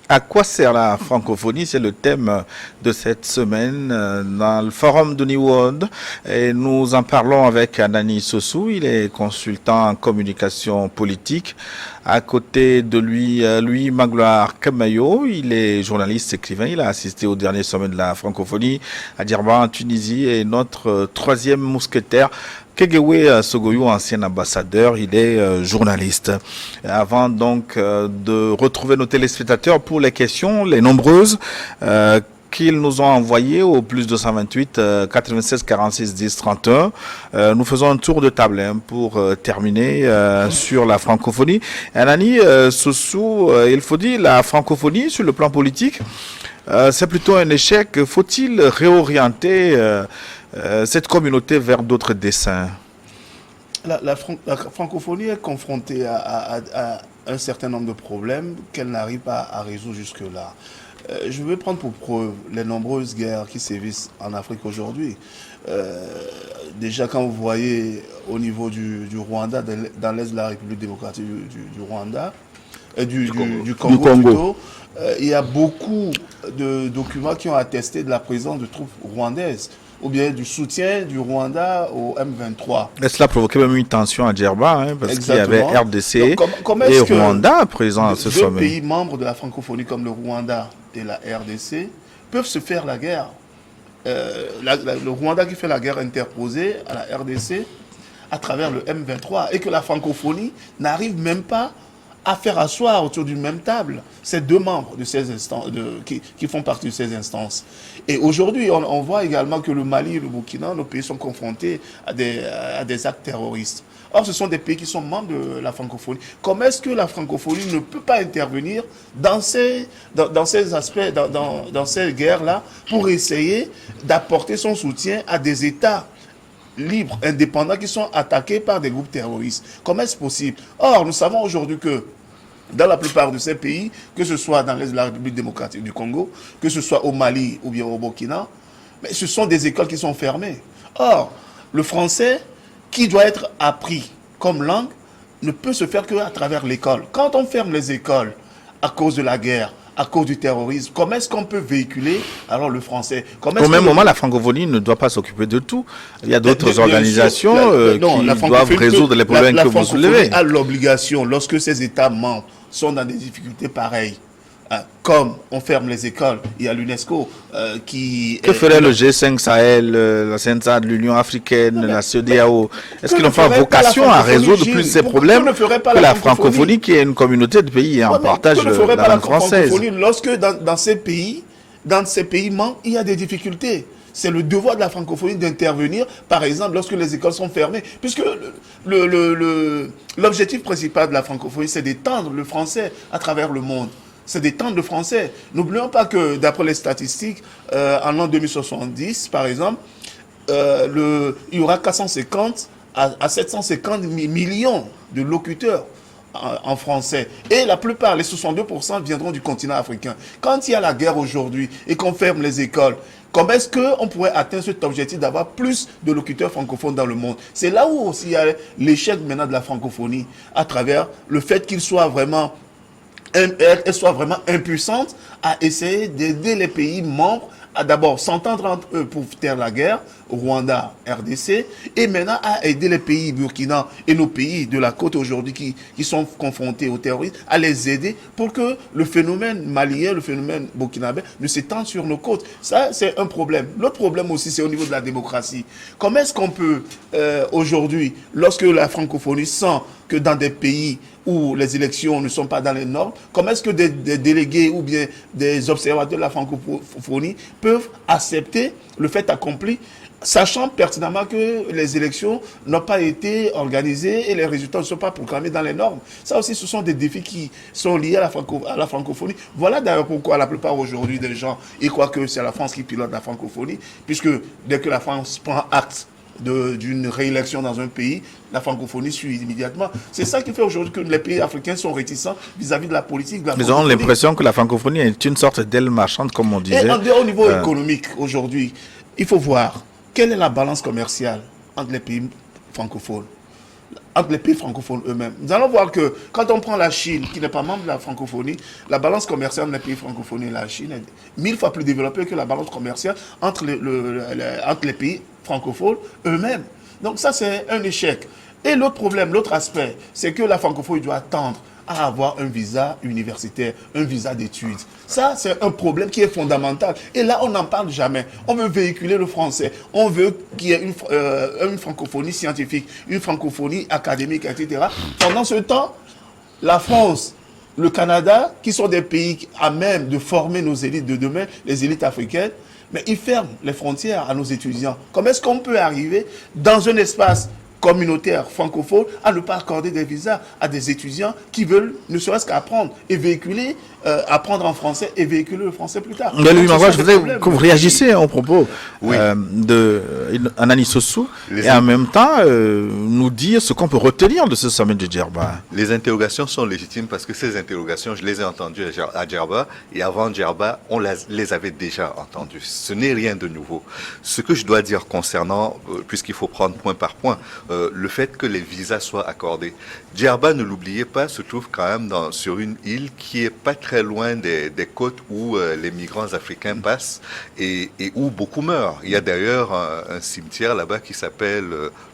À quoi sert la francophonie? C'est le thème de cette semaine dans le forum de New World. Et nous en parlons avec Anani Sossou. Il est consultant en communication politique. À côté de lui, Louis Magloire Kamayo. Il est journaliste, écrivain. Il a assisté au dernier sommet de la francophonie à Djerba en Tunisie. Et notre troisième mousquetaire, Kegewe Sogoyou, ancien ambassadeur, il est journaliste. Avant donc de retrouver nos téléspectateurs pour les questions, les nombreuses qu'ils nous ont envoyées au plus 228 96 46 10 31, nous faisons un tour de table pour terminer sur la francophonie. Anani Sossou, il faut dire la francophonie sur le plan politique, c'est plutôt un échec. Faut-il réorienter cette communauté vers d'autres dessins? La francophonie est confrontée à un certain nombre de problèmes qu'elle n'arrive pas à résoudre jusque-là. Je vais prendre pour preuve les nombreuses guerres qui sévissent en Afrique aujourd'hui. Déjà, quand vous voyez au niveau du Rwanda, dans l'est de la République démocratique du Rwanda, du Congo plutôt, il y a beaucoup de documents qui ont attesté de la présence de troupes rwandaises ou bien du soutien du Rwanda au M23. Et cela a provoqué même une tension à Djerba, parce qu'il y avait RDC Donc, et Rwanda présents à ce sommet. Deux pays membres de la francophonie comme le Rwanda et la RDC peuvent se faire la guerre. Le Rwanda qui fait la guerre interposée à la RDC à travers le M23 et que la francophonie n'arrive même pas à faire asseoir autour d'une même table ces deux membres de ces instances, qui font partie de ces instances. Et aujourd'hui, on voit également que le Mali et le Burkina, nos pays sont confrontés à des actes terroristes. Or, ce sont des pays qui sont membres de la francophonie. Comment est-ce que la francophonie ne peut pas intervenir dans ces aspects, dans ces guerres-là, pour essayer d'apporter son soutien à des États libres, indépendants, qui sont attaqués par des groupes terroristes? Comment est-ce possible? Or, nous savons aujourd'hui que dans la plupart de ces pays, que ce soit dans l'est de la République démocratique du Congo, que ce soit au Mali ou bien au Burkina, mais ce sont des écoles qui sont fermées. Or, le français, qui doit être appris comme langue, ne peut se faire qu'à travers l'école. Quand on ferme les écoles à cause de la guerre, à cause du terrorisme, comment est-ce qu'on peut véhiculer alors le français? Au même moment, la francophonie ne doit pas s'occuper de tout. Il y a d'autres organisations qui doivent résoudre les problèmes que vous soulevez. A l'obligation, lorsque ces États membres sont dans des difficultés pareilles, comme on ferme les écoles, il y a l'UNESCO qui... Que ferait le G5 Sahel, la CENSAD, l'Union africaine, la CEDEAO? Est-ce qu'ils n'ont pas vocation à résoudre plus ces problèmes que la francophonie, qui est une communauté de pays en partage de la langue française? Lorsque dans ces pays membres, il y a des difficultés. C'est le devoir de la francophonie d'intervenir, par exemple, lorsque les écoles sont fermées. Puisque l'objectif principal de la francophonie, c'est d'étendre le français à travers le monde. C'est d'étendre le français. N'oublions pas que, d'après les statistiques, en l'an 2070, par exemple, il y aura 450 à 750 millions de locuteurs en français. Et la plupart, les 62%, viendront du continent africain. Quand il y a la guerre aujourd'hui et qu'on ferme les écoles, comment est-ce qu'on pourrait atteindre cet objectif d'avoir plus de locuteurs francophones dans le monde? C'est là où aussi il y a l'échec maintenant de la francophonie, à travers le fait qu'il soit vraiment... elle soit vraiment impuissante à essayer d'aider les pays membres à d'abord s'entendre entre eux pour faire la guerre, Rwanda, RDC, et maintenant à aider les pays Burkina et nos pays de la côte aujourd'hui qui sont confrontés au terrorisme, à les aider pour que le phénomène malien, le phénomène burkinabé ne s'étende sur nos côtes. Ça, c'est un problème. L'autre problème aussi, c'est au niveau de la démocratie. Comment est-ce qu'on peut, aujourd'hui, lorsque la francophonie sent que dans des pays où les élections ne sont pas dans les normes, comment est-ce que des délégués ou bien des observateurs de la francophonie peuvent accepter le fait accompli, sachant pertinemment que les élections n'ont pas été organisées et les résultats ne sont pas proclamés dans les normes? Ça aussi, ce sont des défis qui sont liés à la francophonie. Voilà d'ailleurs pourquoi la plupart aujourd'hui des gens ils croient que c'est la France qui pilote la francophonie, puisque dès que la France prend acte d'une réélection dans un pays, la francophonie suit immédiatement. C'est ça qui fait aujourd'hui que les pays africains sont réticents vis-à-vis de la politique de la francophonie. Ils ont l'impression que la francophonie est une sorte d'aile marchande, comme on disait. Et au niveau économique, aujourd'hui, il faut voir quelle est la balance commerciale entre les pays francophones. entre les pays francophones eux-mêmes. Nous allons voir que quand on prend la Chine, qui n'est pas membre de la francophonie, la balance commerciale des pays francophones et la Chine est 1000 fois plus développée que la balance commerciale entre les pays francophones eux-mêmes. Donc ça, c'est un échec. Et l'autre problème, l'autre aspect, c'est que la francophonie doit attendre à avoir un visa universitaire, un visa d'études. Ça, c'est un problème qui est fondamental. Et là, on n'en parle jamais. On veut véhiculer le français. On veut qu'il y ait une francophonie scientifique, une francophonie académique, etc. Pendant ce temps, la France, le Canada, qui sont des pays à même de former nos élites de demain, les élites africaines, mais ils ferment les frontières à nos étudiants. Comment est-ce qu'on peut arriver dans un espace communautaire francophone à ne pas accorder des visas à des étudiants qui veulent ne serait-ce qu'apprendre et véhiculer, apprendre en français et véhiculer le français plus tard. Mais Louis Magloire, je voudrais que vous réagissiez au propos de Anani Sossou et en même temps nous dire ce qu'on peut retenir de ce sommet de Djerba. Les interrogations sont légitimes parce que ces interrogations, je les ai entendues à Djerba et avant Djerba, on les avait déjà entendues. Ce n'est rien de nouveau. Ce que je dois dire concernant, puisqu'il faut prendre point par point, le fait que les visas soient accordés. Djerba, ne l'oubliez pas, se trouve quand même sur une île qui est pas très loin des côtes où les migrants africains passent et où beaucoup meurent. Il y a d'ailleurs un cimetière là-bas qui s'appelle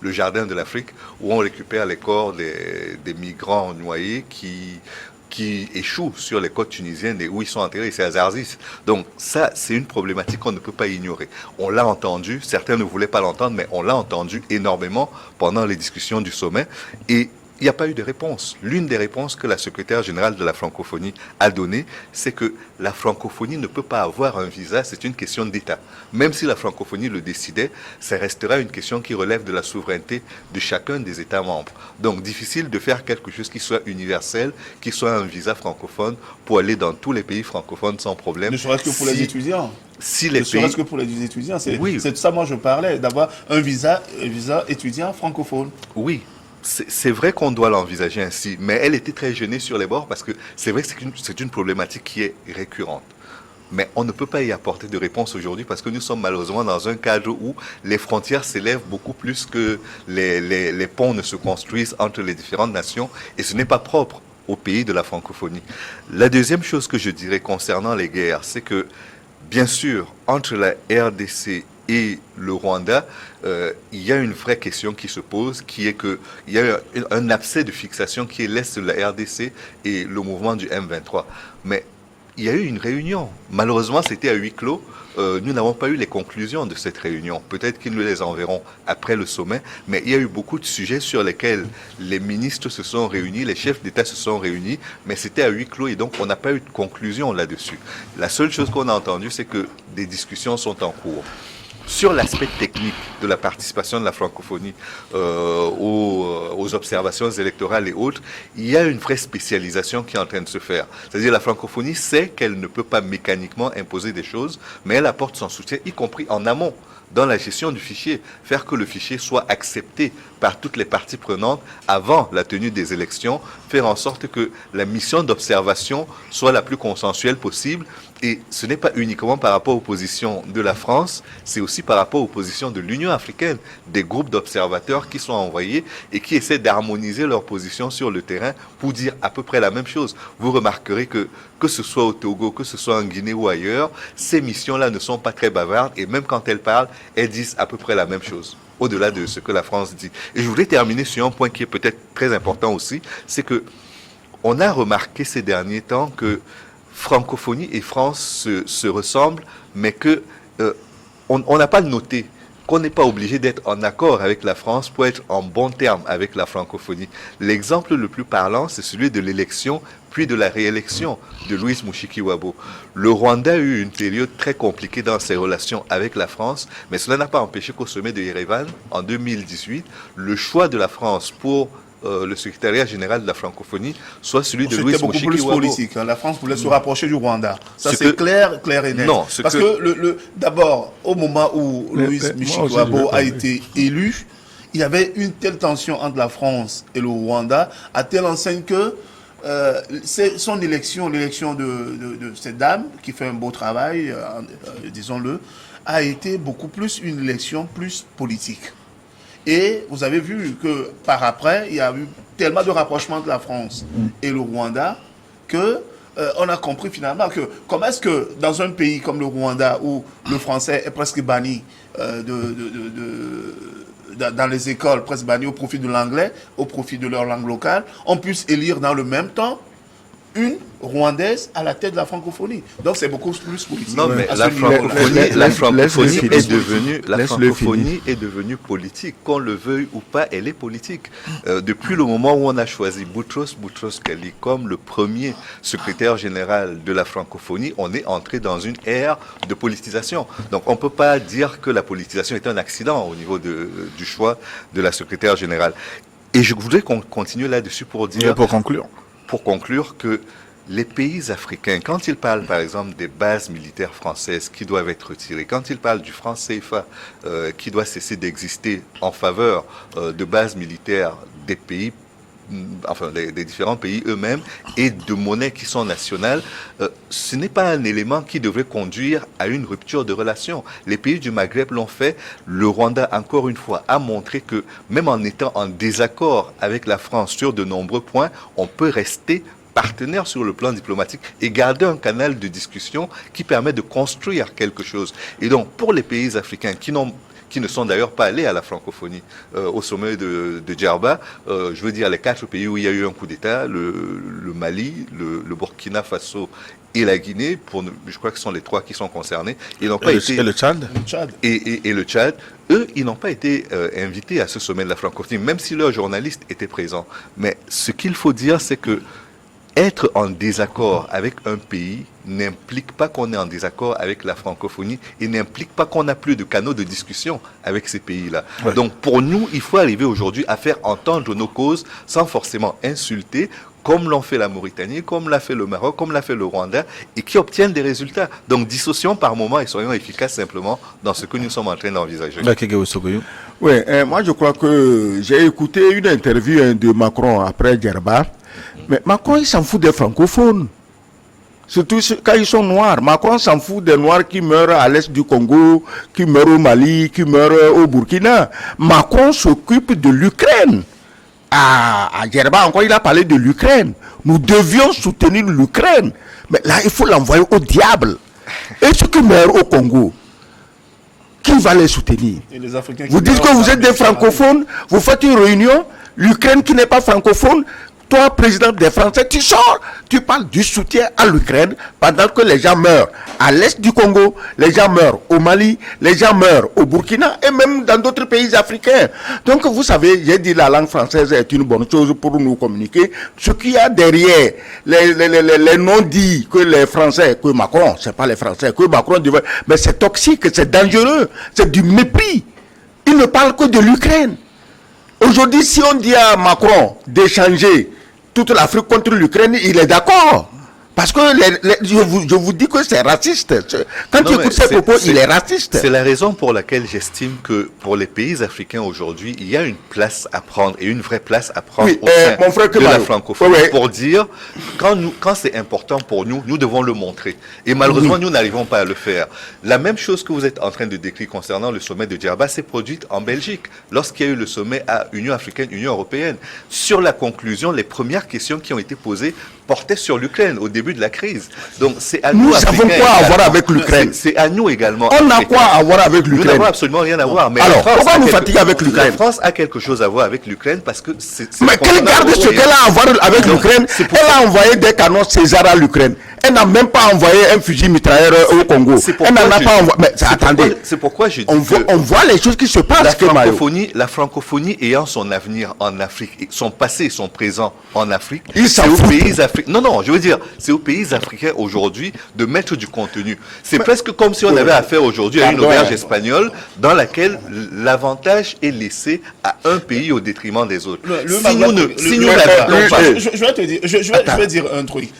le Jardin de l'Afrique où on récupère les corps des migrants noyés qui échouent sur les côtes tunisiennes et où ils sont enterrés, c'est à Zarzis. Donc ça, c'est une problématique qu'on ne peut pas ignorer. On l'a entendu, certains ne voulaient pas l'entendre, mais on l'a entendu énormément pendant les discussions du sommet et il n'y a pas eu de réponse. L'une des réponses que la secrétaire générale de la francophonie a donnée, c'est que la francophonie ne peut pas avoir un visa, c'est une question d'État. Même si la francophonie le décidait, ça restera une question qui relève de la souveraineté de chacun des États membres. Donc difficile de faire quelque chose qui soit universel, qui soit un visa francophone pour aller dans tous les pays francophones sans problème. Ne serait-ce que pour les étudiants. Si les ne serait-ce que pour les étudiants. C'est de ça moi je parlais, d'avoir un visa étudiant francophone. Oui. C'est vrai qu'on doit l'envisager ainsi, mais elle était très gênée sur les bords parce que c'est vrai que c'est une problématique qui est récurrente. Mais on ne peut pas y apporter de réponse aujourd'hui parce que nous sommes malheureusement dans un cadre où les frontières s'élèvent beaucoup plus que les ponts ne se construisent entre les différentes nations et ce n'est pas propre au pays de la francophonie. La deuxième chose que je dirais concernant les guerres, c'est que bien sûr, entre la RDC et le Rwanda, il y a une vraie question qui se pose, qui est qu'il y a un abcès de fixation qui est l'Est de la RDC et le mouvement du M23. Mais il y a eu une réunion. Malheureusement, c'était à huis clos. Nous n'avons pas eu les conclusions de cette réunion. Peut-être qu'ils nous les enverront après le sommet, mais il y a eu beaucoup de sujets sur lesquels les ministres se sont réunis, les chefs d'État se sont réunis, mais c'était à huis clos et donc on n'a pas eu de conclusion là-dessus. La seule chose qu'on a entendue, c'est que des discussions sont en cours. Sur l'aspect technique de la participation de la francophonie aux observations électorales et autres, il y a une vraie spécialisation qui est en train de se faire. C'est-à-dire la francophonie sait qu'elle ne peut pas mécaniquement imposer des choses, mais elle apporte son soutien, y compris en amont, dans la gestion du fichier, faire que le fichier soit accepté par toutes les parties prenantes avant la tenue des élections, faire en sorte que la mission d'observation soit la plus consensuelle possible. Et ce n'est pas uniquement par rapport aux positions de la France, c'est aussi par rapport aux positions de l'Union africaine, des groupes d'observateurs qui sont envoyés et qui essaient d'harmoniser leurs positions sur le terrain pour dire à peu près la même chose. Vous remarquerez que ce soit au Togo, que ce soit en Guinée ou ailleurs, ces missions-là ne sont pas très bavardes et même quand elles parlent, elles disent à peu près la même chose, au-delà de ce que la France dit. Et je voulais terminer sur un point qui est peut-être très important aussi, c'est que on a remarqué ces derniers temps que francophonie et France se ressemblent, mais que on n'a pas noté qu'on n'est pas obligé d'être en accord avec la France pour être en bon terme avec la francophonie. L'exemple le plus parlant, c'est celui de l'élection puis de la réélection de Louis Mushikiwabo. Le Rwanda a eu une période très compliquée dans ses relations avec la France, mais cela n'a pas empêché qu'au sommet de Yerevan, en 2018, le choix de la France pour le secrétariat général de la francophonie soit celui de Louis Mushikiwabo. C'était beaucoup plus politique. La France voulait se rapprocher du Rwanda. Ça, c'est clair et net. Non, parce que d'abord, au moment où Louis Mushikiwabo a été élu, il y avait une telle tension entre la France et le Rwanda, à telle enseigne que son élection, l'élection de cette dame, qui fait un beau travail, disons-le, a été beaucoup plus une élection plus politique. Et vous avez vu que par après, il y a eu tellement de rapprochements de la France et le Rwanda que on a compris finalement que comment est-ce que dans un pays comme le Rwanda où le français est presque banni dans les écoles, presque banni au profit de l'anglais, au profit de leur langue locale, on puisse élire dans le même temps une Rwandaise à la tête de la francophonie. Donc c'est beaucoup plus politique. Non, mais à la ce niveau. francophonie Laisse-le est devenue politique. Qu'on le veuille ou pas, elle est politique. Depuis le moment où on a choisi Boutros Ghali comme le premier secrétaire général de la francophonie, on est entré dans une ère de politisation. Donc on ne peut pas dire que la politisation est un accident au niveau du choix de la secrétaire générale. Et je voudrais qu'on continue là-dessus pour dire... Et pour conclure que les pays africains, quand ils parlent par exemple des bases militaires françaises qui doivent être retirées, quand ils parlent du franc CFA qui doit cesser d'exister en faveur de bases militaires des pays, enfin des différents pays eux-mêmes et de monnaies qui sont nationales, ce n'est pas un élément qui devrait conduire à une rupture de relations. Les pays du Maghreb l'ont fait. Le Rwanda, encore une fois, a montré que même en étant en désaccord avec la France sur de nombreux points, on peut rester partenaire sur le plan diplomatique et garder un canal de discussion qui permet de construire quelque chose. Et donc, pour les pays africains qui ne sont d'ailleurs pas allés à la francophonie au sommet de Djerba, je veux dire les 4 pays où il y a eu un coup d'État, le Mali, le Burkina Faso et la Guinée, je crois que ce sont les 3 qui sont concernés. Ils n'ont pas été, et le Tchad et le Tchad, eux, ils n'ont pas été invités à ce sommet de la francophonie, même si leurs journalistes étaient présents. Mais ce qu'il faut dire, c'est que être en désaccord avec un pays n'implique pas qu'on est en désaccord avec la francophonie et n'implique pas qu'on n'a plus de canaux de discussion avec ces pays-là. Ouais. Donc pour nous, il faut arriver aujourd'hui à faire entendre nos causes sans forcément insulter, comme l'ont fait la Mauritanie, comme l'a fait le Maroc, comme l'a fait le Rwanda, et qui obtiennent des résultats. Donc dissocions par moment et soyons efficaces simplement dans ce que nous sommes en train d'envisager. Oui, moi je crois que j'ai écouté une interview de Macron après Djerba. Mais Macron, il s'en fout des francophones. Surtout quand ils sont noirs. Macron s'en fout des noirs qui meurent à l'est du Congo, qui meurent au Mali, qui meurent au Burkina. Macron s'occupe de l'Ukraine. À Djerba, encore, il a parlé de l'Ukraine. Nous devions soutenir l'Ukraine. Mais là, il faut l'envoyer au diable. Et ceux qui meurent au Congo, qui va les soutenir? Les Africains vous dites que vous êtes des francophones, vous faites une réunion, l'Ukraine qui n'est pas francophone, toi, président des Français, tu sors, tu parles du soutien à l'Ukraine pendant que les gens meurent à l'est du Congo, les gens meurent au Mali, les gens meurent au Burkina et même dans d'autres pays africains. Donc, vous savez, j'ai dit la langue française est une bonne chose pour nous communiquer. Ce qu'il y a derrière, les non-dits que les Français, que Macron, c'est pas les Français, que Macron devait, mais c'est toxique, c'est dangereux, c'est du mépris. Il ne parle que de l'Ukraine. Aujourd'hui, si on dit à Macron d'échanger toute l'Afrique contre l'Ukraine, il est d'accord. Parce que je vous dis que c'est raciste. Quand tu écoutes ses propos, il est raciste. C'est la raison pour laquelle j'estime que pour les pays africains aujourd'hui, il y a une place à prendre et une vraie place à prendre au sein de la francophonie pour dire quand c'est important pour nous, nous devons le montrer. Et malheureusement, nous n'arrivons pas à le faire. La même chose que vous êtes en train de décrire concernant le sommet de Djerba s'est produite en Belgique lorsqu'il y a eu le sommet à Union africaine, Union européenne. Sur la conclusion, les premières questions qui ont été posées portaient sur l'Ukraine au début de la crise. Donc c'est à nous. Nous avons quoi à voir avec l'Ukraine? C'est à nous également. On a quoi à voir avec l'Ukraine? Nous n'avons absolument rien à voir. Mais alors, pourquoi nous fatiguer avec l'Ukraine? La France a quelque chose à voir avec l'Ukraine parce que c'est. Mais quelle garde ce qu'elle a à voir avec l'Ukraine? Elle a envoyé des canons César à l'Ukraine. Elle n'a même pas envoyé un fusil mitrailleur au Congo. Elle n'en a pas envoyé. Mais attendez. C'est pourquoi je dis on voit les choses qui se passent. La francophonie ayant son avenir en Afrique, son passé et son présent en Afrique, c'est aux pays africains. Non, je veux dire, c'est aux pays africains aujourd'hui de mettre du contenu. C'est presque comme si on avait affaire aujourd'hui à une auberge espagnole dans laquelle l'avantage est laissé à un pays au détriment des autres. Je vais dire un truc.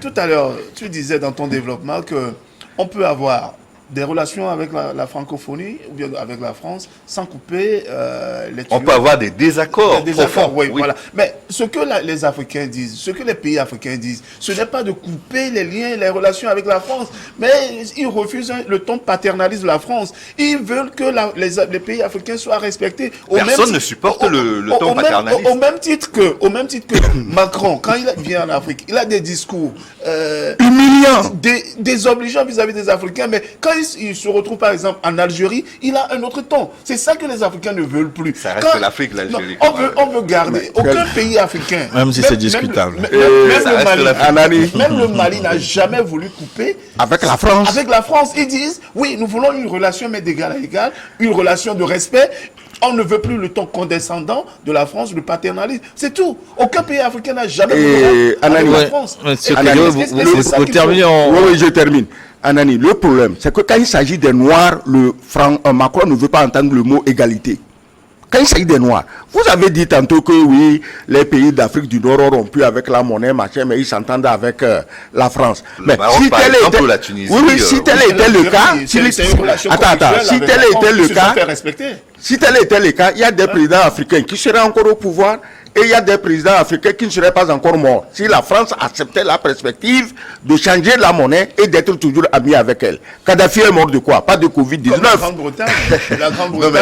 Tout à l'heure, tu disais dans ton développement que on peut avoir des relations avec la francophonie ou bien avec la France sans couper les On peut avoir des désaccords profonds. Oui, voilà. Mais ce que les Africains disent, ce que les pays africains disent, ce n'est pas de couper les liens, les relations avec la France, mais ils refusent le ton paternaliste de la France. Ils veulent que les pays africains soient respectés. Personne ne supporte le ton paternaliste. Au même titre que Macron, quand il vient en Afrique, il a des discours humiliants, désobligeants vis-à-vis des Africains, mais quand il se retrouve par exemple en Algérie, il a un autre ton. C'est ça que les Africains ne veulent plus. Ça reste l'Afrique, l'Algérie. On veut garder. Aucun pays africain. Même si c'est discutable. Même le Mali n'a jamais voulu couper avec la France. Avec la France. Ils disent, oui, nous voulons une relation mais d'égal à égal, une relation de respect. On ne veut plus le ton condescendant de la France, le paternalisme. C'est tout. Aucun pays africain n'a jamais voulu avec la France. Vous terminez en... Oui, je termine. Anani, le problème, c'est que quand il s'agit des Noirs, Macron ne veut pas entendre le mot égalité. Quand il s'agit des Noirs, vous avez dit tantôt que oui, les pays d'Afrique du Nord ont rompu avec la monnaie, machin, mais ils s'entendent avec la France. Mais Maroc, si tel était la Tunisie, si tel était le cas, si tel était le cas, si tel était le cas, il y a des présidents africains qui seraient encore au pouvoir et il y a des présidents africains qui ne seraient pas encore morts. Si la France acceptait la perspective de changer la monnaie et d'être toujours ami avec elle. Kadhafi est mort de quoi? Pas de Covid-19. La Grande-Bretagne,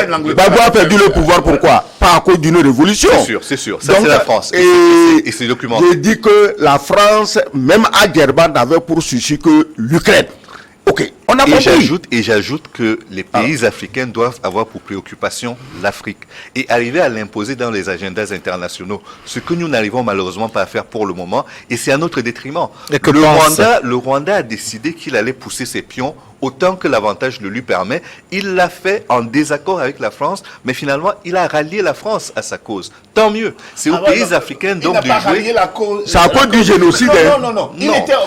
l'Angleterre. Gbagbo a perdu le pouvoir, pourquoi? Pas à cause d'une révolution. C'est sûr. Ça, c'est la France. Et c'est documenté. Je dis que la France, même à Djerba, n'avait pour souci que l'Ukraine. Ok, on a compris. Et j'ajoute que les pays africains doivent avoir pour préoccupation l'Afrique et arriver à l'imposer dans les agendas internationaux, ce que nous n'arrivons malheureusement pas à faire pour le moment, et c'est à notre détriment. Le Rwanda a décidé qu'il allait pousser ses pions autant que l'avantage le lui permet. Il l'a fait en désaccord avec la France, mais finalement, il a rallié la France à sa cause. Tant mieux. C'est aux pays africains donc de jouer. C'est à cause du génocide. Non.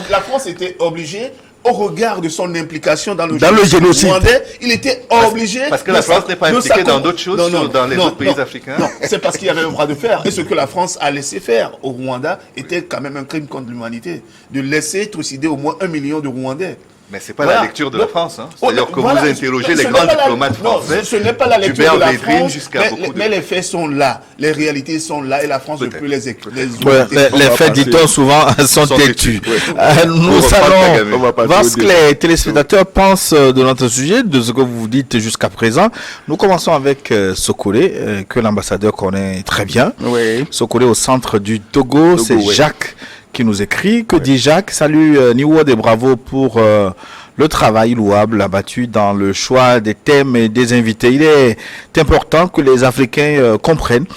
La France était obligée, au regard de son implication dans le génocide rwandais, il était obligé... Parce que la France n'est pas impliquée dans d'autres choses, dans les autres pays africains. Non, c'est parce qu'il y avait le droit de faire. Et ce que la France a laissé faire au Rwanda était quand même un crime contre l'humanité. De laisser trucider au moins 1 million de Rwandais. Mais ce n'est pas la lecture de la France. C'est-à-dire que vous interrogez les grands diplomates français. Ce n'est pas la lecture de la France, mais les faits sont là. Les réalités sont là et la France ne peut les les faits, dit-on souvent, sont têtus. Nous allons, voir ce que les téléspectateurs pensent de notre sujet, de ce que vous dites jusqu'à présent. Nous commençons avec Sokolé, que l'ambassadeur connaît très bien. Oui. Sokolé au centre du Togo, c'est Jacques qui nous écrit. Que dit Jacques? Salut Niwod et bravo pour le travail louable abattu dans le choix des thèmes et des invités. Il est important que les Africains comprennent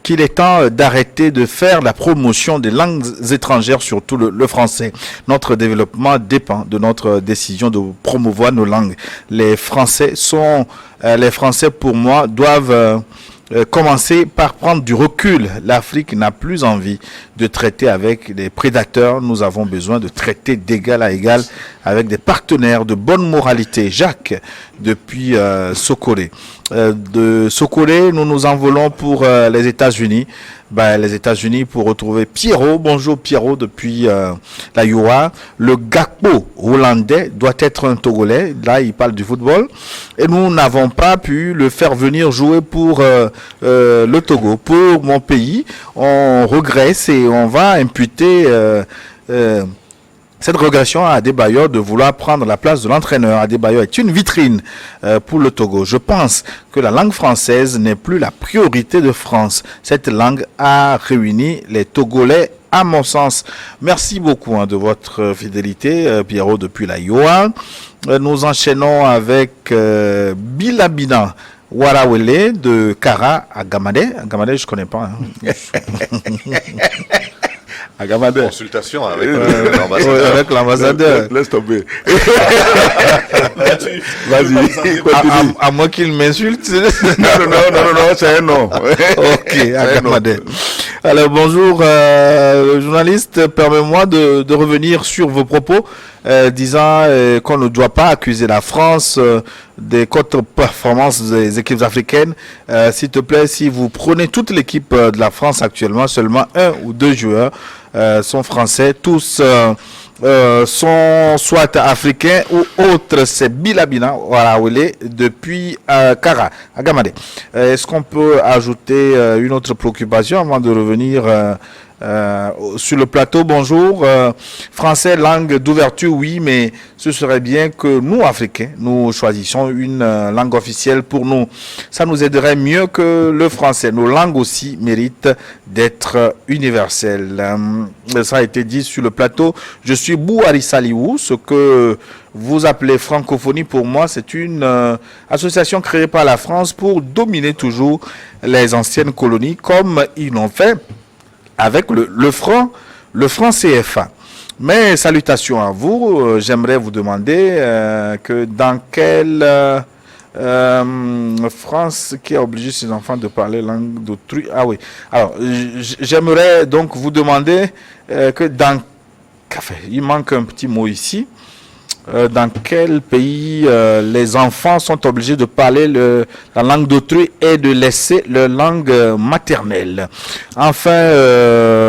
qu'il est temps d'arrêter de faire la promotion des langues étrangères, surtout le français. Notre développement dépend de notre décision de promouvoir nos langues. Les Français pour moi doivent commencer par prendre du recul. L'Afrique n'a plus envie de traiter avec des prédateurs. Nous avons besoin de traiter d'égal à égal avec des partenaires de bonne moralité. Jacques, depuis Sokolé. De Sokolé, nous nous envolons pour les États-Unis. Les États-Unis pour retrouver Pierrot. Bonjour Pierrot depuis la Yoa. Le Gakpo hollandais doit être un Togolais. Là, il parle du football. Et nous n'avons pas pu le faire venir jouer pour le Togo. Pour mon pays, on regresse et on va imputer cette régression à Adebayor de vouloir prendre la place de l'entraîneur. Adebayor est une vitrine pour le Togo. Je pense que la langue française n'est plus la priorité de France. Cette langue a réuni les Togolais à mon sens. Merci beaucoup de votre fidélité, Pierrot depuis la Yoa. Nous enchaînons avec Bilabina Warawele de Kara à Gamade. À Gamade, je connais pas. Consultation avec l'ambassadeur. Avec l'ambassadeur. Laisse tomber. Vas-y. À moins qu'il m'insulte. Non, c'est un non. Ok, à Gamade. Alors bonjour, journaliste, permets-moi de revenir sur vos propos disant qu'on ne doit pas accuser la France des contre-performances des équipes africaines. S'il te plaît, si vous prenez toute l'équipe de la France actuellement, seulement 1 ou 2 joueurs sont français, tous sont soit africains ou autres. C'est Bilabina Warawele depuis Kara, à Gamade. Est-ce qu'on peut ajouter une autre préoccupation avant de revenir sur le plateau? Bonjour. Français, langue d'ouverture, oui, mais ce serait bien que nous, Africains, nous choisissions une langue officielle pour nous. Ça nous aiderait mieux que le français. Nos langues aussi méritent d'être universelles. Ça a été dit sur le plateau. Je suis Bouhari Saliou. Ce que vous appelez francophonie, pour moi, c'est une association créée par la France pour dominer toujours les anciennes colonies, comme ils l'ont fait avec le franc CFA. Mais salutations à vous. J'aimerais vous demander que dans quelle France qui a obligé ses enfants de parler langue d'autrui. Ah oui. Alors, j'aimerais donc vous demander que dans... Il manque un petit mot ici. Dans quel pays les enfants sont obligés de parler la langue d'autrui et de laisser leur langue maternelle. Enfin,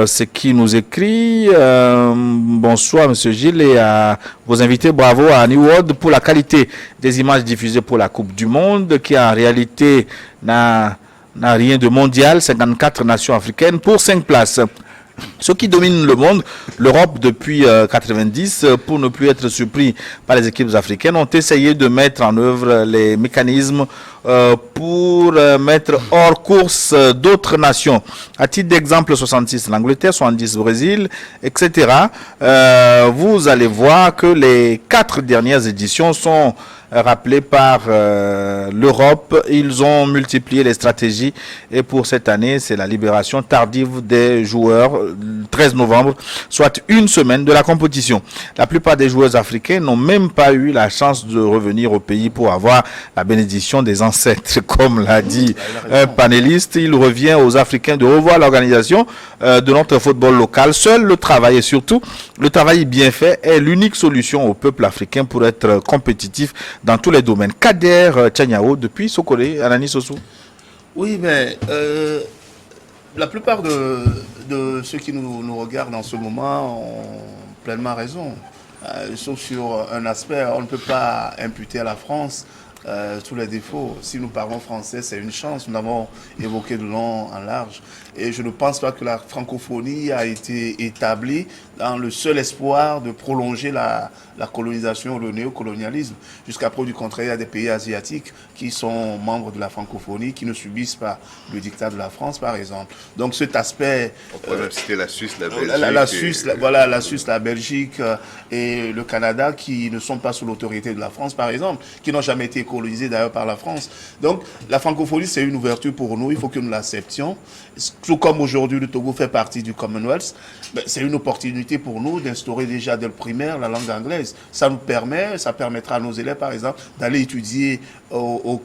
ce qui nous écrit, bonsoir Monsieur Gilles et à vos invités, bravo à New World pour la qualité des images diffusées pour la Coupe du Monde, qui en réalité n'a rien de mondial, 54 nations africaines pour 5 places. Ceux qui dominent le monde, l'Europe depuis 90, pour ne plus être surpris par les équipes africaines, ont essayé de mettre en œuvre les mécanismes pour mettre hors course d'autres nations. À titre d'exemple, 66 l'Angleterre, 70 Brésil, etc. Vous allez voir que les 4 dernières éditions sont rappelées par l'Europe. Ils ont multiplié les stratégies et pour cette année, c'est la libération tardive des joueurs, 13 novembre, soit une semaine de la compétition. La plupart des joueurs africains n'ont même pas eu la chance de revenir au pays pour avoir la bénédiction des ancêtres. Comme l'a dit un panéliste, il revient aux Africains de revoir l'organisation de notre football local. Seul le travail et surtout le travail bien fait est l'unique solution au peuple africain pour être compétitif dans tous les domaines. Kader Tchaniao depuis Sokole, Anani Sossou. Oui, mais la plupart de ceux qui nous regardent en ce moment ont pleinement raison. Sauf sur un aspect, on ne peut pas imputer à la France tous les défauts. Si nous parlons français, c'est une chance. Nous l'avons évoqué de long en large. Et je ne pense pas que la francophonie a été établie dans le seul espoir de prolonger la colonisation, le néocolonialisme. Jusqu'à preuve du contraire, il y a des pays asiatiques qui sont membres de la francophonie, qui ne subissent pas le dictat de la France, par exemple. Donc cet aspect... On pourrait même citer la Suisse, la Belgique. La Suisse, la Belgique et le Canada, qui ne sont pas sous l'autorité de la France, par exemple, qui n'ont jamais été colonisés d'ailleurs par la France. Donc la francophonie, c'est une ouverture pour nous, il faut que nous l'acceptions. Tout comme aujourd'hui le Togo fait partie du Commonwealth, c'est une opportunité pour nous d'instaurer déjà dès le primaire la langue anglaise. Ça permettra à nos élèves, par exemple, d'aller étudier au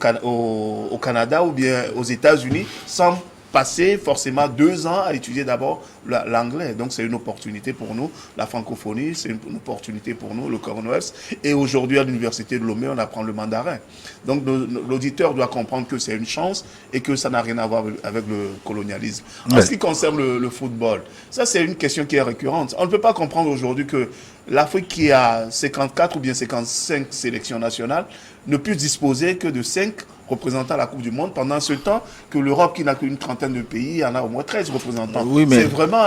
Canada ou bien aux États-Unis sans passer forcément 2 ans à étudier d'abord l'anglais. Donc c'est une opportunité pour nous. La francophonie, c'est une opportunité pour nous, le Commonwealth. Et aujourd'hui à l'université de Lomé, on apprend le mandarin. Donc l'auditeur doit comprendre que c'est une chance et que ça n'a rien à voir avec le colonialisme. En ce qui concerne le football, ça c'est une question qui est récurrente. On ne peut pas comprendre aujourd'hui que l'Afrique qui a 54 ou bien 55 sélections nationales ne puisse disposer que de 5 représentants à la Coupe du Monde, pendant ce temps que l'Europe, qui n'a qu'une trentaine de pays, en a au moins 13 représentants. Oui, mais c'est vraiment...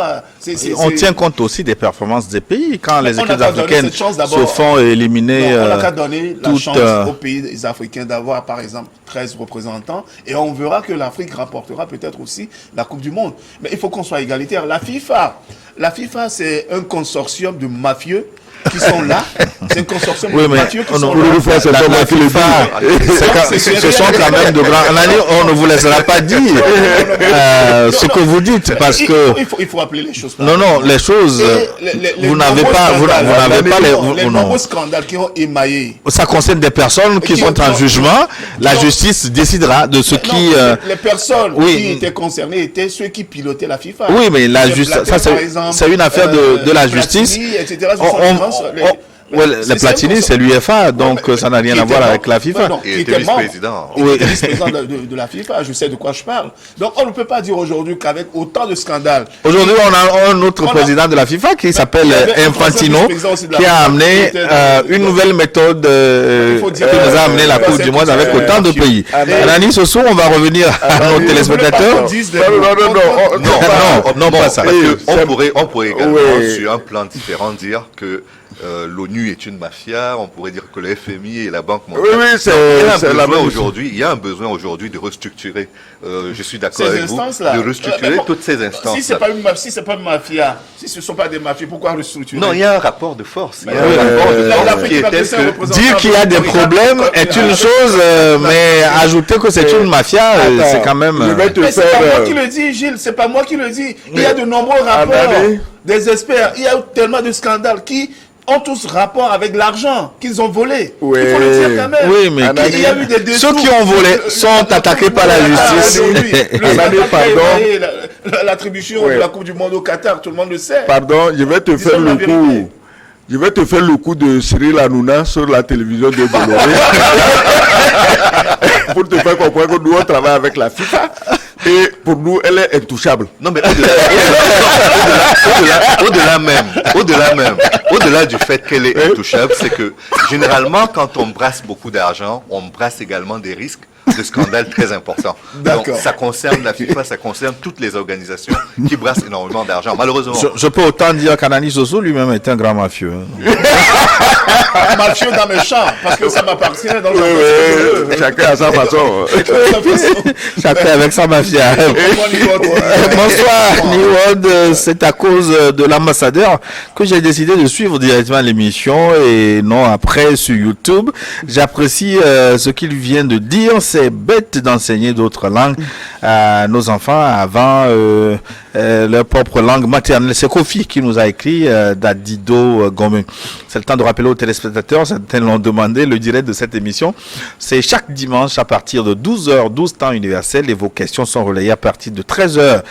on tient compte aussi des performances des pays. Quand les équipes africaines se font éliminer... on n'a qu'à donner la chance aux pays africains d'avoir, par exemple, 13 représentants, et on verra que l'Afrique rapportera peut-être aussi la Coupe du Monde. Mais il faut qu'on soit égalitaire. La FIFA, c'est un consortium de mafieux qui sont là, c'est un consortium de mafieux qui sont là. Ce sont quand même de grands... On ne vous laissera pas dire ce que vous dites, parce que... Il faut appeler les choses. Non, les choses... Vous n'avez pas les nombreux scandales qui ont émaillé. Ça concerne des personnes qui sont en jugement. La justice décidera de ce qui... Les personnes qui étaient concernées étaient ceux qui pilotaient la FIFA. Oui, mais la justice... Ça, c'est une affaire de la justice. Ouais, la Platini, c'est l'UEFA, donc ça n'a rien à voir avec la FIFA. Il était vice-président. Il était vice-président de la FIFA, je sais de quoi je parle. Donc on ne peut pas dire aujourd'hui qu'avec autant de scandales... Aujourd'hui, on a un autre président de la FIFA qui s'appelle Infantino, qui a amené une nouvelle méthode qui nous a amené la Coupe du Monde avec autant de pays. Anani Sossou, on va revenir à nos téléspectateurs. Non, pas ça. On pourrait également, sur un plan différent, dire que l'ONU est une mafia, on pourrait dire que le FMI et la Banque mondiale. Oui, c'est la même aujourd'hui. Il y a un besoin aujourd'hui de restructurer. Je suis d'accord avec vous, de restructurer toutes ces instances. Si c'est pas une mafia, si ce ne sont pas des mafias, pourquoi restructurer? Non, il y a un rapport de force. Il y a un rapport de force qui est tel que dire qu'il y a des problèmes est une chose, mais ajouter que c'est une mafia, c'est quand même. Mais c'est pas moi qui le dis, Gilles. C'est pas moi qui le dis. Il y a de nombreux rapports des experts. Il y a tellement de scandales qui ont tous rapport avec l'argent qu'ils ont volé. Oui. Il faut le dire quand même. Oui, mais il y a eu des ceux qui ont volé sont attaqués par la justice. L'attribution de la Coupe du Monde au Qatar, tout le monde le sait. Pardon, je vais te faire le coup. Je vais te faire le coup de Cyril Hanouna sur la télévision de Bolloré. Pour te faire comprendre que nous, on travaille avec la FIFA. Et pour nous, elle est intouchable. Non, mais au-delà du fait qu'elle est intouchable, c'est que généralement, quand on brasse beaucoup d'argent, on brasse également des risques de scandales très importants. Donc, ça concerne la FIFA, ça concerne toutes les organisations qui brassent énormément d'argent. Malheureusement. Je peux autant dire qu'Anani Sossou lui-même est un grand mafieux. Mafieux dans mes champs, parce que ça m'appartient dans chacun à sa façon. Chacun avec sa mafia. Bonsoir, Niwod. C'est à cause de l'ambassadeur que j'ai décidé de suivre directement l'émission et non après sur YouTube. J'apprécie ce qu'il vient de dire. C'est bête d'enseigner d'autres langues à nos enfants avant leur propre langue maternelle. C'est Kofi qui nous a écrit d'Adido Gomé. C'est le temps de rappeler aux téléspectateurs, certains l'ont demandé, le direct de cette émission. C'est chaque dimanche à partir de 12h, 12 temps universel, et vos questions sont relayées à partir de 13h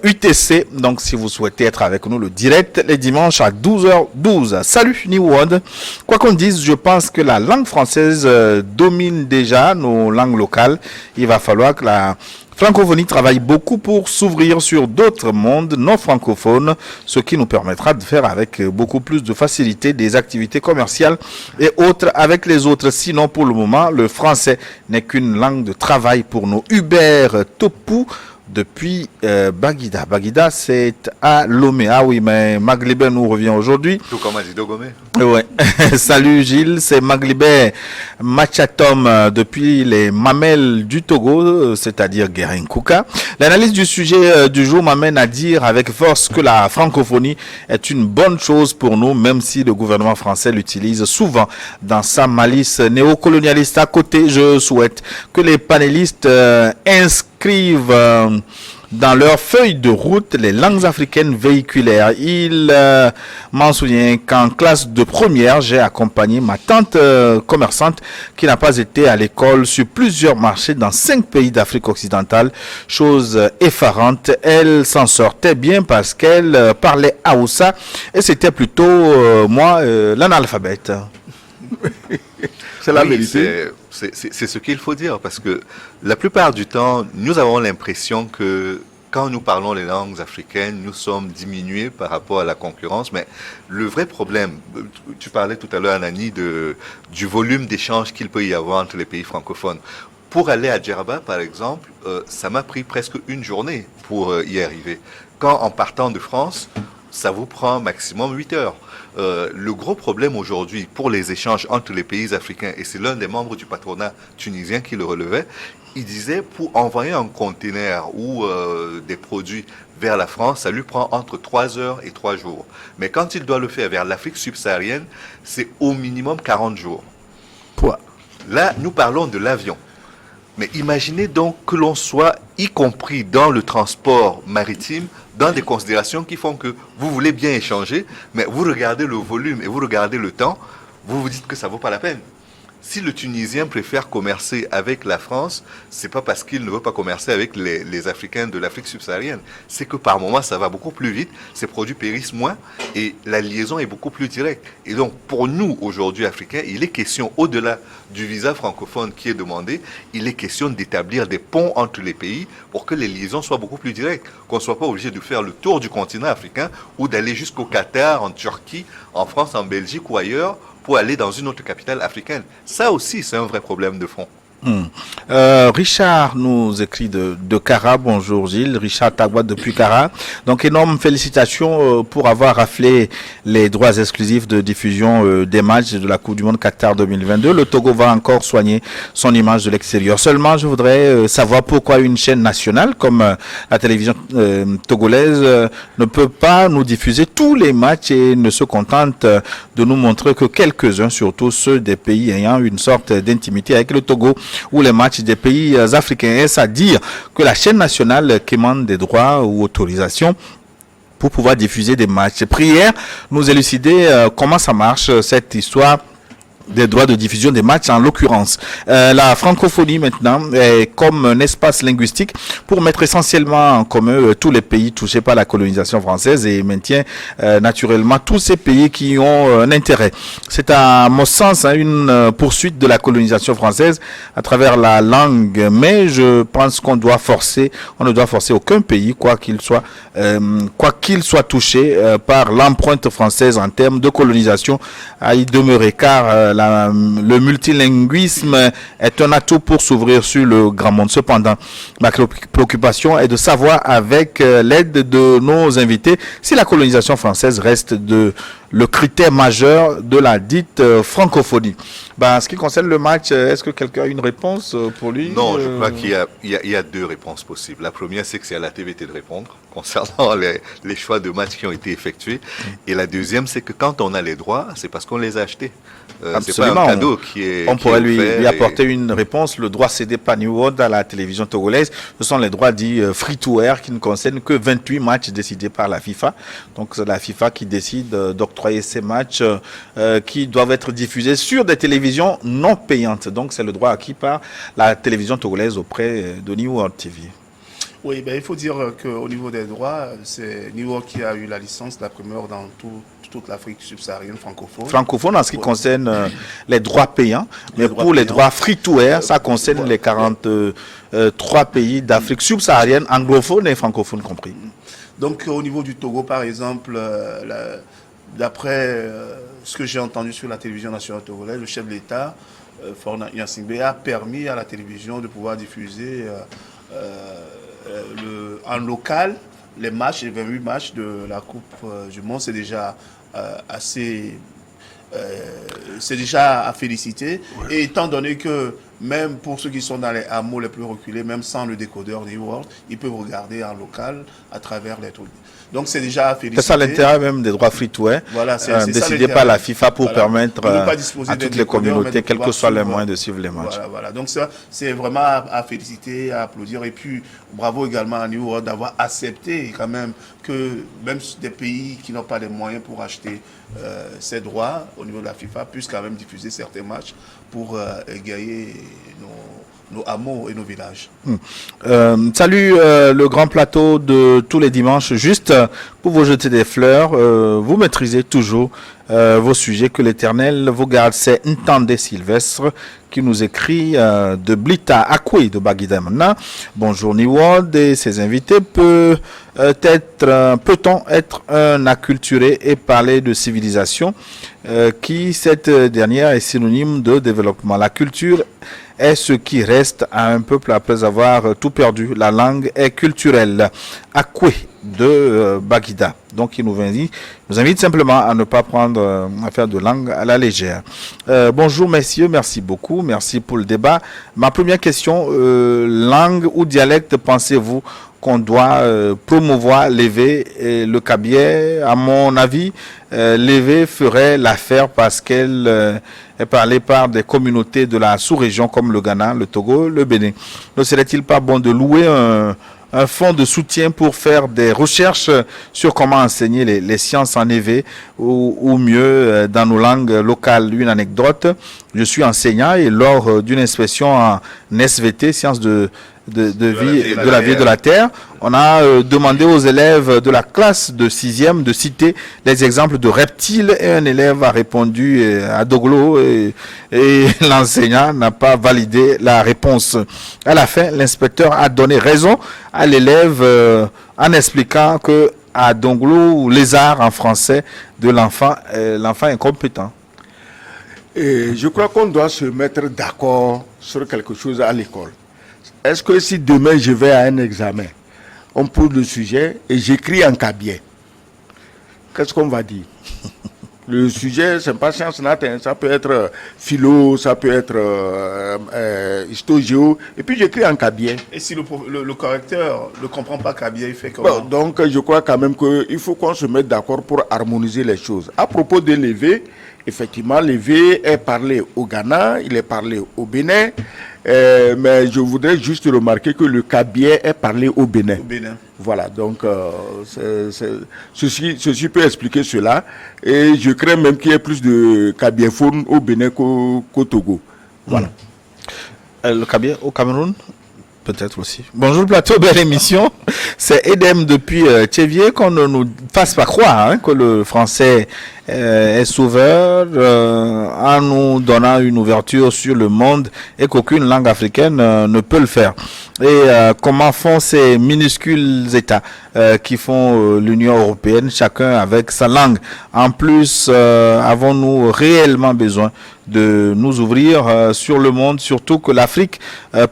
UTC. Donc si vous souhaitez être avec nous, le direct les dimanches à 12h12. Salut New World. Quoi qu'on dise, je pense que la langue française domine déjà nos langues locales. Il va falloir que la francophonie travaille beaucoup pour s'ouvrir sur d'autres mondes non francophones, ce qui nous permettra de faire avec beaucoup plus de facilité des activités commerciales et autres avec les autres. Sinon, pour le moment, le français n'est qu'une langue de travail pour nos Hubert Topou depuis Baguida. Baguida, c'est à Lomé. Ah oui, mais Maglibé nous revient aujourd'hui. Tout comme Adido Gomé. Ouais. Salut Gilles, c'est Maglibé Machatom depuis les Mamelles du Togo, c'est-à-dire Guérin-Kouka. L'analyse du sujet du jour m'amène à dire avec force que la francophonie est une bonne chose pour nous, même si le gouvernement français l'utilise souvent dans sa malice néocolonialiste. À côté, je souhaite que les panélistes inscrivent dans leur feuille de route les langues africaines véhiculaires. Il m'en souvient qu'en classe de première, j'ai accompagné ma tante commerçante qui n'a pas été à l'école sur plusieurs marchés dans 5 pays d'Afrique occidentale. Chose effarante, elle s'en sortait bien parce qu'elle parlait Haoussa et c'était plutôt moi l'analphabète. C'est la vérité. C'est ce qu'il faut dire, parce que la plupart du temps, nous avons l'impression que quand nous parlons les langues africaines, nous sommes diminués par rapport à la concurrence, mais le vrai problème, tu parlais tout à l'heure, Anani, du volume d'échanges qu'il peut y avoir entre les pays francophones. Pour aller à Djerba, par exemple, ça m'a pris presque une journée pour y arriver. Quand en partant de France, ça vous prend maximum 8 heures. Le gros problème aujourd'hui pour les échanges entre les pays africains, et c'est l'un des membres du patronat tunisien qui le relevait, il disait pour envoyer un conteneur ou des produits vers la France, ça lui prend entre 3 heures et 3 jours. Mais quand il doit le faire vers l'Afrique subsaharienne, c'est au minimum 40 jours. Quoi? Là, nous parlons de l'avion. Mais imaginez donc que l'on soit, y compris dans le transport maritime, dans des considérations qui font que vous voulez bien échanger, mais vous regardez le volume et vous regardez le temps, vous vous dites que ça ne vaut pas la peine. Si le Tunisien préfère commercer avec la France, c'est pas parce qu'il ne veut pas commercer avec les Africains de l'Afrique subsaharienne. C'est que par moment, ça va beaucoup plus vite, ces produits périssent moins et la liaison est beaucoup plus directe. Et donc, pour nous, aujourd'hui, Africains, il est question, au-delà du visa francophone qui est demandé, il est question d'établir des ponts entre les pays pour que les liaisons soient beaucoup plus directes, qu'on ne soit pas obligé de faire le tour du continent africain ou d'aller jusqu'au Qatar, en Turquie, en France, en Belgique ou ailleurs, pour aller dans une autre capitale africaine. Ça aussi, c'est un vrai problème de fond. Richard nous écrit de Cara. Bonjour Gilles. Richard Tagua depuis Cara. Donc énorme félicitations pour avoir raflé les droits exclusifs de diffusion des matchs de la Coupe du Monde Qatar 2022. Le Togo va encore soigner son image de l'extérieur. Seulement, je voudrais savoir pourquoi une chaîne nationale comme la télévision togolaise ne peut pas nous diffuser tous les matchs et ne se contente de nous montrer que quelques-uns, surtout ceux des pays ayant une sorte d'intimité avec le Togo, ou les matchs des pays africains. Est-ce à dire que la chaîne nationale commande des droits ou autorisations pour pouvoir diffuser des matchs? Prière nous élucider comment ça marche cette histoire des droits de diffusion des matchs en l'occurrence. La francophonie maintenant est comme un espace linguistique pour mettre essentiellement en commun tous les pays touchés par la colonisation française et maintient naturellement tous ces pays qui ont un intérêt. C'est à mon sens une poursuite de la colonisation française à travers la langue, mais je pense qu'on ne doit forcer aucun pays, quoi qu'il soit touché par l'empreinte française en termes de colonisation, à y demeurer, car le multilinguisme est un atout pour s'ouvrir sur le grand monde. Cependant, ma préoccupation est de savoir, avec l'aide de nos invités, si la colonisation française reste le critère majeur de la dite francophonie. En ce qui concerne le match, est-ce que quelqu'un a une réponse pour lui? Non, je crois qu'il y a deux réponses possibles. La première, c'est que c'est à la TVT de répondre concernant les choix de matchs qui ont été effectués. Et la deuxième, c'est que quand on a les droits, c'est parce qu'on les a achetés. C'est pas un cadeau on pourrait lui apporter une réponse. Le droit cédé par New World à la télévision togolaise, ce sont les droits dits free-to-air qui ne concernent que 28 matchs décidés par la FIFA. Donc c'est la FIFA qui décide d'octroyer ces matchs qui doivent être diffusés sur des télévisions non payantes. Donc c'est le droit acquis par la télévision togolaise auprès de New World TV. Oui, il faut dire qu'au niveau des droits, c'est New World qui a eu la licence, la première dans toute l'Afrique subsaharienne francophone. Francophone en ce qui concerne les droits payants, mais pour les droits free-to-air, ça concerne les 43 pays d'Afrique subsaharienne, anglophones et francophones compris. Donc au niveau du Togo, par exemple, d'après ce que j'ai entendu sur la télévision nationale togolaise, le chef de l'État, Faure Gnassingbé, a permis à la télévision de pouvoir diffuser en local les matchs, les 28 matchs de la Coupe du Monde. C'est déjà c'est déjà à féliciter. Et étant donné que même pour ceux qui sont dans les hameaux les plus reculés, même sans le décodeur New World, ils peuvent regarder en local à travers les trucs. Donc c'est déjà à féliciter. C'est ça l'intérêt même des droits free-to-air, décidé par la FIFA pour permettre à toutes les communautés, quels que soient les moyens, de suivre les matchs. Voilà. Donc ça, c'est vraiment à féliciter, à applaudir. Et puis bravo également à New World d'avoir accepté quand même que même des pays qui n'ont pas les moyens pour acheter ces droits au niveau de la FIFA puissent quand même diffuser certains matchs pour égayer nos hameaux et nos villages. Salut le grand plateau de tous les dimanches. Juste pour vous jeter des fleurs, vous maîtrisez toujours vos sujets. Que l'Éternel vous garde. C'est Ntande Sylvestre qui nous écrit de Blita Akwe de Baguidamana. Bonjour Niwod et ses invités. Peut-on être un acculturé et parler de civilisation qui cette dernière est synonyme de développement? La culture est ce qui reste à un peuple après avoir tout perdu. La langue est culturelle. Akwe de Baguida. Donc il nous invite simplement à ne pas prendre affaire de langue à la légère. Bonjour messieurs, merci beaucoup, merci pour le débat. Ma première question, langue ou dialecte pensez-vous qu'on doit promouvoir l'évé et le cabier? À mon avis, l'évé ferait l'affaire parce qu'elle est parlée par des communautés de la sous-région comme le Ghana, le Togo, le Bénin. Ne serait-il pas bon de louer un fonds de soutien pour faire des recherches sur comment enseigner les sciences en évé ou mieux dans nos langues locales? Une anecdote, Je suis enseignant et lors d'une inspection en SVT, sciences de la vie et de la terre, on a demandé aux élèves de la classe de 6e de citer les exemples de reptiles et un élève a répondu à Doglo et l'enseignant n'a pas validé la réponse. À la fin, l'inspecteur a donné raison à l'élève en expliquant que à Doglo ou lézard en français de l'enfant incompétent. Et je crois qu'on doit se mettre d'accord sur quelque chose à l'école. Est-ce que si demain je vais à un examen, on pose le sujet et j'écris en cabier, qu'est-ce qu'on va dire? Le sujet, c'est pas science nat, ça peut être philo, ça peut être histo-géo, et puis j'écris en cabier. Et si le correcteur ne comprend pas cabier, il fait comment? Bon, donc je crois quand même qu'il faut qu'on se mette d'accord pour harmoniser les choses. À propos de l'évé, effectivement, l'évé est parlé au Ghana, il est parlé au Bénin, mais je voudrais juste remarquer que le cabier est parlé au Bénin. Au Bénin. Voilà, donc ceci peut expliquer cela. Et je crains même qu'il y ait plus de cabiéphones au Bénin qu'au Togo. Voilà. Le cabier au Cameroun? Peut-être aussi. Bonjour le plateau, belle émission. C'est Edem depuis Tchévier. Qu'on ne nous fasse pas croire que le français est sauveur en nous donnant une ouverture sur le monde et qu'aucune langue africaine ne peut le faire. Et comment font ces minuscules États qui font l'Union européenne, chacun avec sa langue? En plus, avons-nous réellement besoin de nous ouvrir sur le monde, surtout que l'Afrique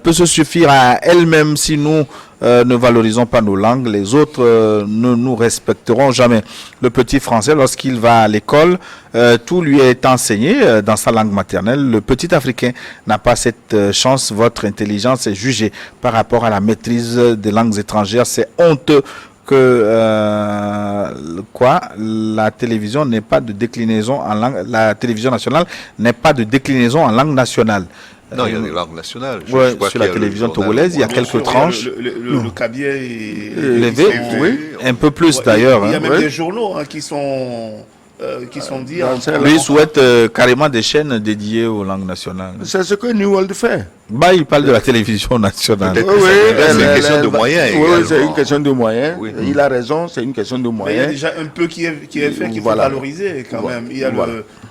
peut se suffire à elle-même si nous ne valorisons pas nos langues, les autres ne nous respecteront jamais. Le petit français, lorsqu'il va à l'école, tout lui est enseigné dans sa langue maternelle. Le petit africain n'a pas cette chance. Votre intelligence est jugée par rapport à la maîtrise des langues étrangères. C'est honteux que la télévision n'est pas de déclinaison en langue, la télévision nationale n'est pas de déclinaison en langue nationale. Non, il y a des langues nationales. Ouais, sur la télévision togolaise, il y a quelques tranches. Le cabier est élevé, oui, un peu plus d'ailleurs. Il y a même des journaux qui sont dits. Lui souhaite carrément des chaînes dédiées aux langues nationales. C'est ce que New World fait. Bah, il parle de la télévision nationale. C'est une question de moyens. Oui, c'est une question de moyens. Oui. Il a raison, c'est une question de Mais il y a moyens. déjà un peu qui est fait, qu'il faut valoriser quand même. Il y a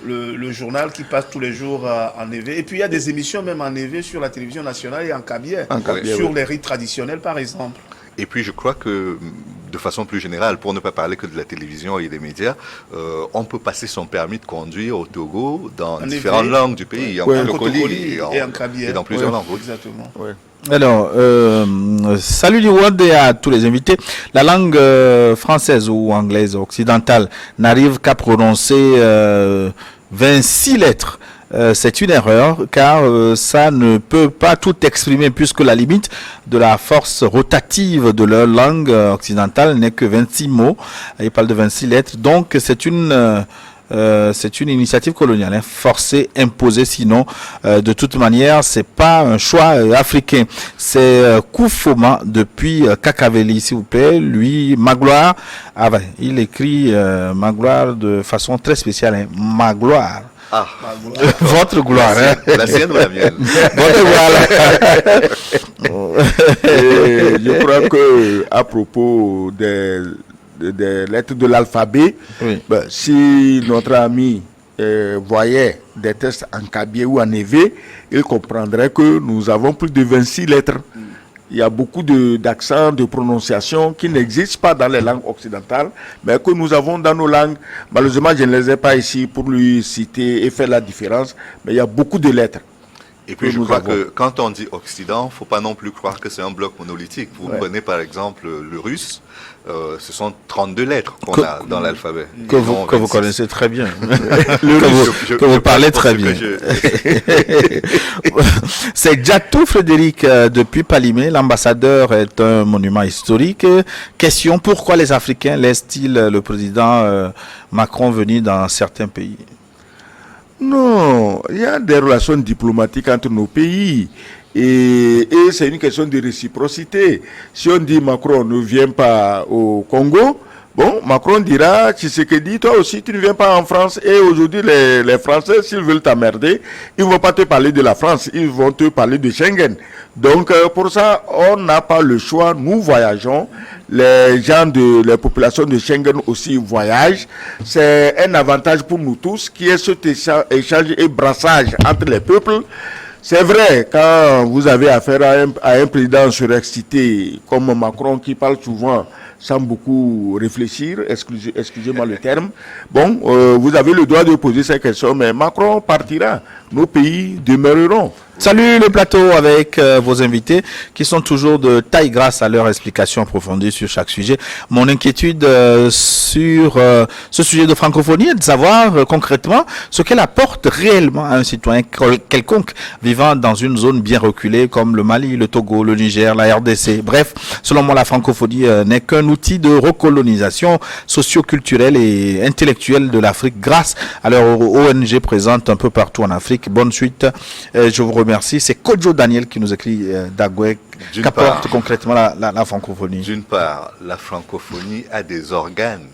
le journal qui passe tous les jours en EV. Et puis il y a des émissions même en EV sur la télévision nationale et en cabier. Sur les rites traditionnels par exemple. Et puis je crois que, de façon plus générale, pour ne pas parler que de la télévision et des médias, on peut passer son permis de conduire au Togo dans différentes langues du pays, en Kotokoli et en Kabylie, et dans plusieurs langues. Exactement. Ouais. Alors, salut Liwad et à tous les invités. La langue française ou anglaise occidentale n'arrive qu'à prononcer 26 lettres. C'est une erreur car ça ne peut pas tout exprimer puisque la limite de la force rotative de leur langue occidentale n'est que 26 mots. Il parle de 26 lettres. Donc c'est une initiative coloniale, forcée, imposée. Sinon, de toute manière, c'est pas un choix africain. C'est Koufoma depuis Kakaveli, s'il vous plaît. Lui, Magloire. Ah ben, il écrit Magloire de façon très spéciale. Magloire. Ah, votre gloire, hein? La sienne ou la mienne? Votre gloire. Et je crois que à propos des lettres de l'alphabet, oui. Si notre ami voyait des tests en cabier ou en évé, il comprendrait que nous avons plus de 26 lettres. Il y a beaucoup d'accents, de prononciations qui n'existent pas dans les langues occidentales, mais que nous avons dans nos langues. Malheureusement, je ne les ai pas ici pour lui citer et faire la différence, mais il y a beaucoup de lettres. Et puis je crois que quand on dit Occident, il ne faut pas non plus croire que c'est un bloc monolithique. Vous prenez par exemple le russe, ce sont 32 lettres qu'on a dans l'alphabet. Que vous connaissez très bien. que vous parlez très bien. C'est Djatou Frédéric depuis Palimé. L'ambassadeur est un monument historique. Question, pourquoi les Africains laissent-ils le président Macron venir dans certains pays? Non, il y a des relations diplomatiques entre nos pays et c'est une question de réciprocité. Si on dit Macron ne vient pas au Congo, Bon, Macron dira, Tshisekedi, toi aussi, tu ne viens pas en France. Et aujourd'hui, les Français, s'ils veulent t'emmerder, ils ne vont pas te parler de la France, ils vont te parler de Schengen. Donc, pour ça, on n'a pas le choix. Nous voyageons. Les populations de Schengen aussi voyagent. C'est un avantage pour nous tous, qui est cet échange et brassage entre les peuples. C'est vrai, quand vous avez affaire à un président surexcité comme Macron qui parle souvent sans beaucoup réfléchir, excusez-moi le terme, bon, vous avez le droit de poser ces questions, mais Macron partira, nos pays demeureront. Salut le plateau avec vos invités qui sont toujours de taille grâce à leur explication approfondie sur chaque sujet. Mon inquiétude sur ce sujet de francophonie est de savoir concrètement ce qu'elle apporte réellement à un citoyen quelconque vivant dans une zone bien reculée comme le Mali, le Togo, le Niger, la RDC. Bref, selon moi, la francophonie n'est qu'un outil de recolonisation socio-culturelle et intellectuelle de l'Afrique grâce à leur ONG présente un peu partout en Afrique. Bonne suite. Je vous remercie. C'est Kodjo Daniel qui nous écrit d'Agoué. Qu'apporte concrètement la francophonie? D'une part, la francophonie a des organes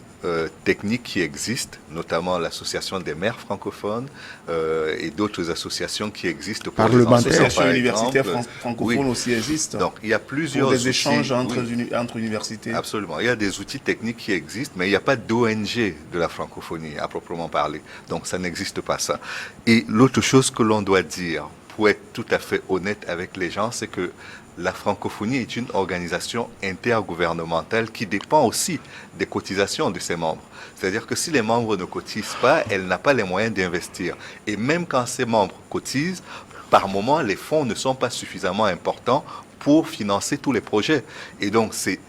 techniques qui existent, notamment l'association des maires francophones et d'autres associations qui existent. L'association universitaire francophone aussi existe. Donc il y a plusieurs des échanges entre universités. Absolument. Il y a des outils techniques qui existent, mais il n'y a pas d'ONG de la francophonie à proprement parler. Donc ça n'existe pas ça. Et l'autre chose que l'on doit dire, pour être tout à fait honnête avec les gens, c'est que la francophonie est une organisation intergouvernementale qui dépend aussi des cotisations de ses membres. C'est-à-dire que si les membres ne cotisent pas, elle n'a pas les moyens d'investir. Et même quand ses membres cotisent, par moment, les fonds ne sont pas suffisamment importants pour financer tous les projets. Et donc, c'est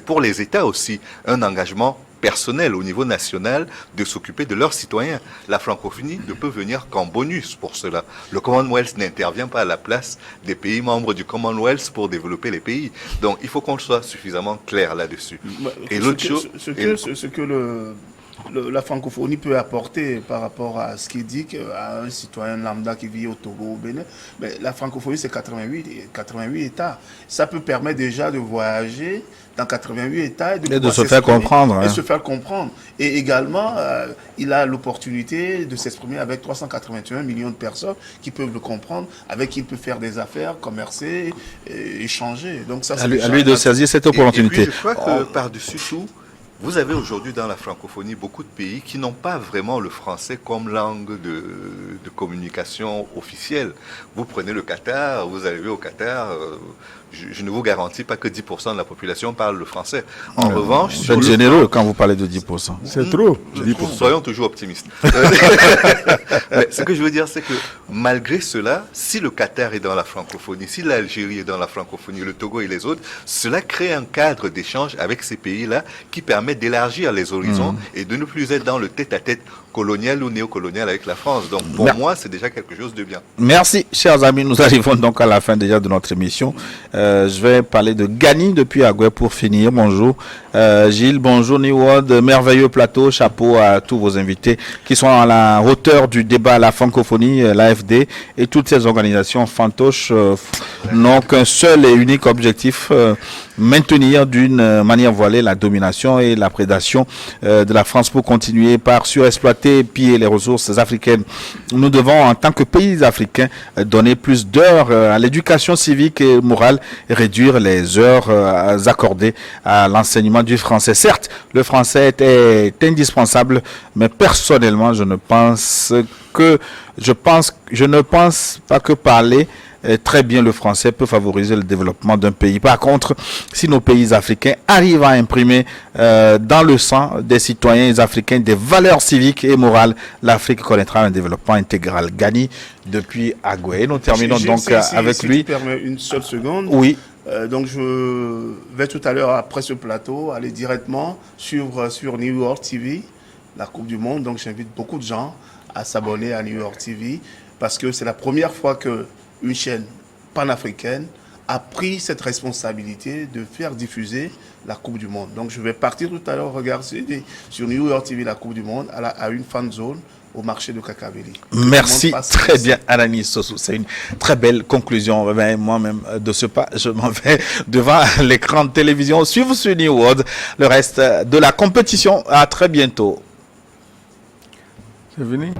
pour les États aussi un engagement personnel au niveau national de s'occuper de leurs citoyens. La francophonie ne peut venir qu'en bonus pour cela. Le Commonwealth n'intervient pas à la place des pays membres du Commonwealth pour développer les pays. Donc il faut qu'on soit suffisamment clair là-dessus. Et l'autre chose... Ce que la francophonie peut apporter par rapport à ce qu'il dit à un citoyen lambda qui vit au Togo ou au Bénin, mais la francophonie c'est 88 États. Ça peut permettre déjà de voyager dans 88 États et de se faire comprendre. Et se faire comprendre. Et également, il a l'opportunité de s'exprimer avec 381 millions de personnes qui peuvent le comprendre, avec qui il peut faire des affaires, commercer, échanger. Donc ça, à lui de saisir cette opportunité. Et puis je crois que par-dessus tout, vous avez aujourd'hui dans la francophonie beaucoup de pays qui n'ont pas vraiment le français comme langue de communication officielle. Vous prenez le Qatar, vous arrivez au Qatar, je ne vous garantis pas que 10% de la population parle le français. En revanche... Vous êtes généreux quand vous parlez de 10%. C'est trop. 10%. Soyons toujours optimistes. Mais ce que je veux dire, c'est que malgré cela, si le Qatar est dans la francophonie, si l'Algérie est dans la francophonie, le Togo et les autres, cela crée un cadre d'échange avec ces pays-là qui permet d'élargir les horizons et de ne plus être dans le tête-à-tête colonial ou néocolonial avec la France. Donc pour moi, c'est déjà quelque chose de bien. Merci, chers amis. Nous arrivons donc à la fin déjà de notre émission. Je vais parler de Gani depuis Agoué pour finir. Bonjour Gilles, bonjour New World, merveilleux plateau, chapeau à tous vos invités qui sont à la hauteur du débat à la francophonie, l'AFD et toutes ces organisations fantoches n'ont qu'un seul et unique objectif, maintenir d'une manière voilée la domination et la prédation de la France pour continuer par surexploiter et piller les ressources africaines. Nous devons, en tant que pays africains, donner plus d'heures à l'éducation civique et morale et réduire les heures accordées à l'enseignement du français. Certes, le français est indispensable, mais personnellement, je ne pense pas que parler très bien le français peut favoriser le développement d'un pays. Par contre, si nos pays africains arrivent à imprimer dans le sang des citoyens africains des valeurs civiques et morales, l'Afrique connaîtra un développement intégral. Gani depuis Agoué. Nous terminons donc avec lui. Si tu permets une seule seconde. Oui. Donc je vais tout à l'heure, après ce plateau, aller directement sur New York TV, la Coupe du Monde. Donc j'invite beaucoup de gens à s'abonner à New York TV parce que c'est la première fois que une chaîne panafricaine a pris cette responsabilité de faire diffuser la Coupe du Monde. Donc je vais partir tout à l'heure regarder sur New York TV la Coupe du Monde à une fan zone au marché de Kakaveli. Merci très bien, Anani Sossou. C'est une très belle conclusion. Ben, moi-même, de ce pas, je m'en vais devant l'écran de télévision, suivre sur New World le reste de la compétition. À très bientot. C'est venu.